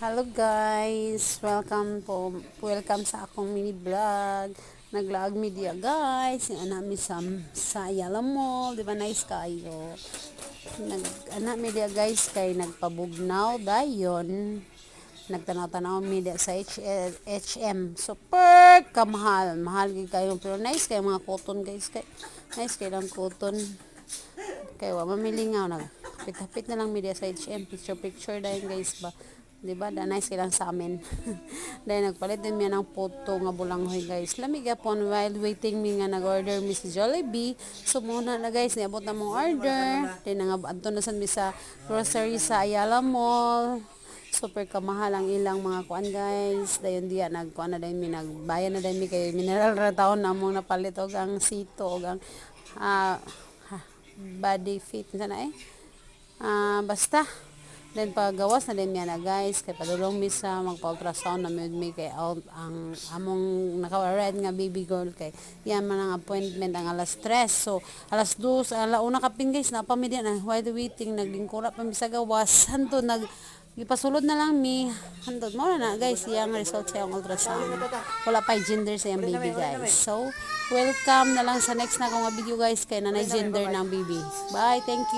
Hello guys, welcome sa akong mini vlog. Naglag media guys, namin sa Ayala Mall, di ba nice kayo. Media guys kay nagpabugnaw dayon. Nagtanaw-tanaw media sa HM. Super kamahal, mahal gid kayo pero nice kay mga cotton guys kay nice kay lang cotton. Kay wa mamilingaw na. Hapit-hapit na lang media sa HM, picture dayon guys ba. Diba, da nice lang sa amin. Dahil nagpalit din niya ng photo nga bulanghoy guys. Lamig upon while waiting mi nga nag-order Miss Jollibee. So muna na guys, niabot na mong order. Then adto na sad mi sa grocery sa Ayala Mall. Super kamahal ang ilang mga kuan guys. Dayon diya nagkuan na din mi, nagbayan na din mi kay mineral ra taon na mong napalit og ang sito og ang body fit sana basta. Then pagawas na din niya na guys kay padulong mi sa magpa-ultrasound na mi kay out ang among naka-red nga baby girl kay yan man ang appointment ang alas 3. So alas 2 alauna kapin guys na pamilya na while waiting naglingkura pa mi sa gawas hanto ipasulod na lang mi hanto mo na guys yang result sa ang ultrasound. Wala pa gender sa yung baby guys. So welcome na lang sa next na kong video guys kay nanay gender ng baby. Bye, thank you.